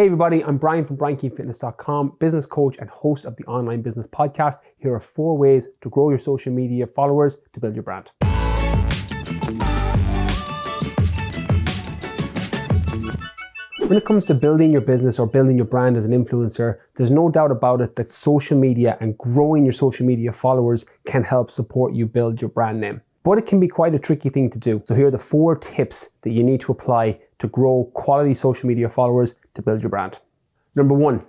Hey everybody, I'm Brian from BrianKeaneFitness.com, business coach and host of the Online Business Podcast. Here are 4 ways to grow your social media followers to build your brand. When it comes to building your business or building your brand as an influencer, there's no doubt about it that social media and growing your social media followers can help support you build your brand name. But it can be quite a tricky thing to do. So here are the 4 tips that you need to apply to grow quality social media followers to build your brand. Number 1,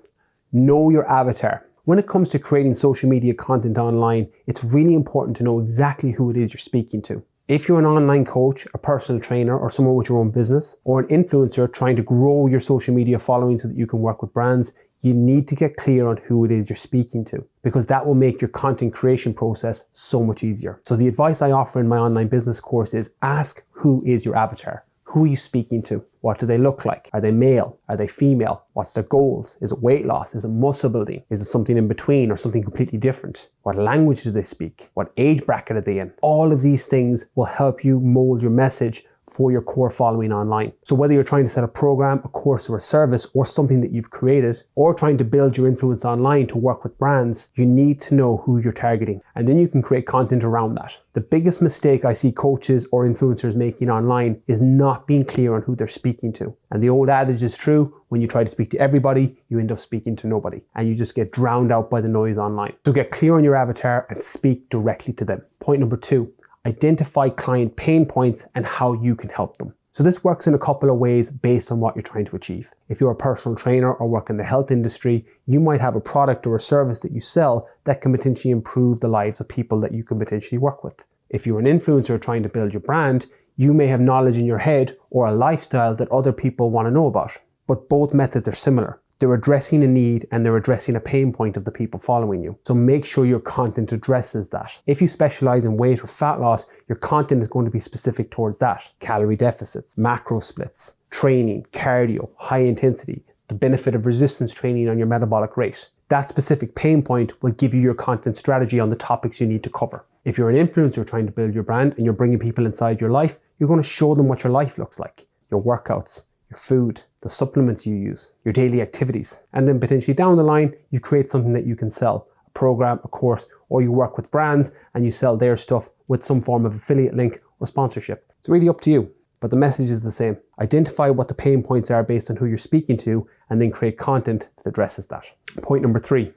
know your avatar. When it comes to creating social media content online, it's really important to know exactly who it is you're speaking to. If you're an online coach, a personal trainer, or someone with your own business, or an influencer trying to grow your social media following so that you can work with brands, you need to get clear on who it is you're speaking to, because that will make your content creation process so much easier. So the advice I offer in my online business course is ask who is your avatar. Who are you speaking to? What do they look like? Are they male? Are they female? What's their goals? Is it weight loss? Is it muscle building? Is it something in between or something completely different? What language do they speak? What age bracket are they in? All of these things will help you mold your message for your core following online. So whether you're trying to set a program, a course or a service, or something that you've created, or trying to build your influence online to work with brands, you need to know who you're targeting. And then you can create content around that. The biggest mistake I see coaches or influencers making online is not being clear on who they're speaking to. And the old adage is true, when you try to speak to everybody, you end up speaking to nobody. And you just get drowned out by the noise online. So get clear on your avatar and speak directly to them. Point number 2. Identify client pain points and how you can help them. So this works in a couple of ways based on what you're trying to achieve. If you're a personal trainer or work in the health industry, you might have a product or a service that you sell that can potentially improve the lives of people that you can potentially work with. If you're an influencer trying to build your brand, you may have knowledge in your head or a lifestyle that other people want to know about. But both methods are similar. They're addressing a need and they're addressing a pain point of the people following you. So make sure your content addresses that. If you specialize in weight or fat loss, your content is going to be specific towards that. Calorie deficits, macro splits, training, cardio, high intensity, the benefit of resistance training on your metabolic rate. That specific pain point will give you your content strategy on the topics you need to cover. If you're an influencer trying to build your brand and you're bringing people inside your life, you're going to show them what your life looks like. Your workouts, your food, the supplements you use, your daily activities. And then potentially down the line, you create something that you can sell, a program, a course, or you work with brands and you sell their stuff with some form of affiliate link or sponsorship. It's really up to you, but the message is the same. Identify what the pain points are based on who you're speaking to and then create content that addresses that. Point number 3.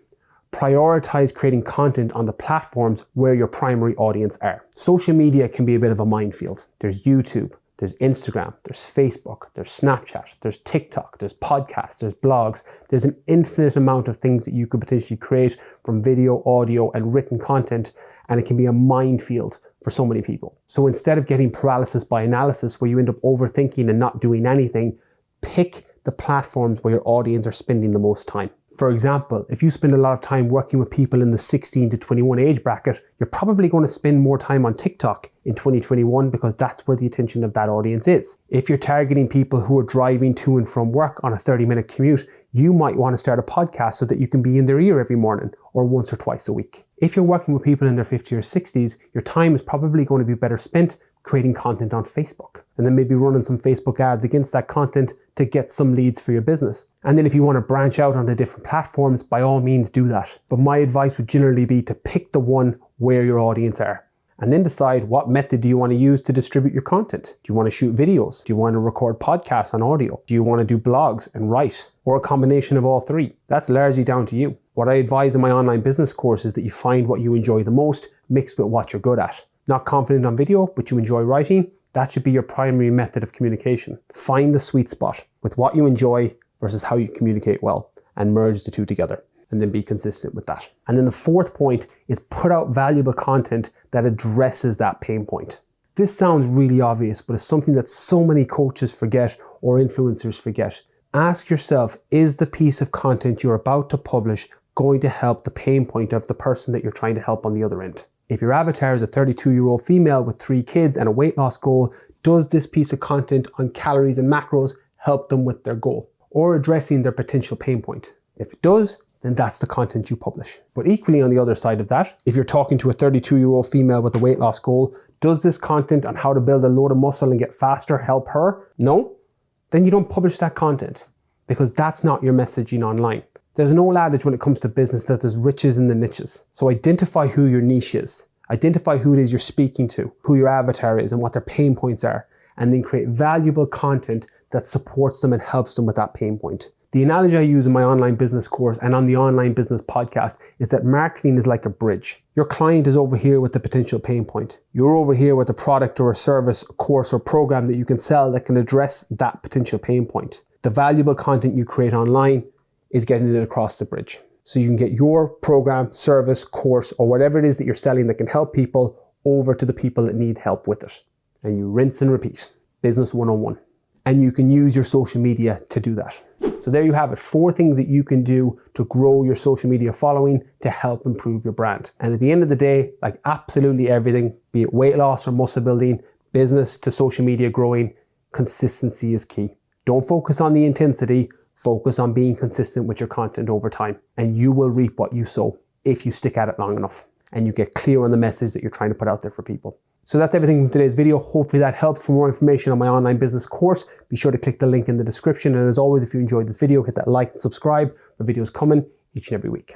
Prioritize creating content on the platforms where your primary audience are. Social media can be a bit of a minefield. There's YouTube, there's Instagram, there's Facebook, there's Snapchat, there's TikTok, there's podcasts, there's blogs. There's an infinite amount of things that you could potentially create from video, audio, and written content, and it can be a minefield for so many people. So instead of getting paralysis by analysis where you end up overthinking and not doing anything, pick the platforms where your audience are spending the most time. For example, if you spend a lot of time working with people in the 16 to 21 age bracket, you're probably going to spend more time on TikTok in 2021 because that's where the attention of that audience is. If you're targeting people who are driving to and from work on a 30-minute commute, you might want to start a podcast so that you can be in their ear every morning or once or twice a week. If you're working with people in their 50s or 60s, your time is probably going to be better spent creating content on Facebook and then maybe running some Facebook ads against that content to get some leads for your business. And then if you want to branch out onto different platforms, by all means do that. But my advice would generally be to pick the one where your audience are and then decide what method do you want to use to distribute your content. Do you want to shoot videos? Do you want to record podcasts on audio? Do you want to do blogs and write? Or a combination of all 3? That's largely down to you. What I advise in my online business course is that you find what you enjoy the most mixed with what you're good at. Not confident on video, but you enjoy writing, that should be your primary method of communication. Find the sweet spot with what you enjoy versus how you communicate well and merge the 2 together and then be consistent with that. And then the 4th point is put out valuable content that addresses that pain point. This sounds really obvious, but it's something that so many coaches forget or influencers forget. Ask yourself, is the piece of content you're about to publish going to help the pain point of the person that you're trying to help on the other end? If your avatar is a 32-year-old female with 3 kids and a weight loss goal, does this piece of content on calories and macros help them with their goal or addressing their potential pain point? If it does, then that's the content you publish. But equally on the other side of that, if you're talking to a 32-year-old female with a weight loss goal, does this content on how to build a load of muscle and get faster help her? No? Then you don't publish that content. because that's not your messaging online. There's an old adage when it comes to business that there's riches in the niches. So identify who your niche is. Identify who it is you're speaking to, who your avatar is and what their pain points are, and then create valuable content that supports them and helps them with that pain point. The analogy I use in my online business course and on the Online Business Podcast is that marketing is like a bridge. Your client is over here with the potential pain point. You're over here with a product or a service, a course or program that you can sell that can address that potential pain point. The valuable content you create online is getting it across the bridge. So you can get your program, service, course, or whatever it is that you're selling that can help people over to the people that need help with it. And you rinse and repeat. Business 101. And you can use your social media to do that. So there you have it, 4 things that you can do to grow your social media following to help improve your brand. And at the end of the day, like absolutely everything, be it weight loss or muscle building, business to social media growing, consistency is key. Don't focus on the intensity, focus on being consistent with your content over time. And you will reap what you sow if you stick at it long enough and you get clear on the message that you're trying to put out there for people. So that's everything from today's video. Hopefully that helped. For more information on my online business course, be sure to click the link in the description. And as always, if you enjoyed this video, hit that like and subscribe for videos coming each and every week.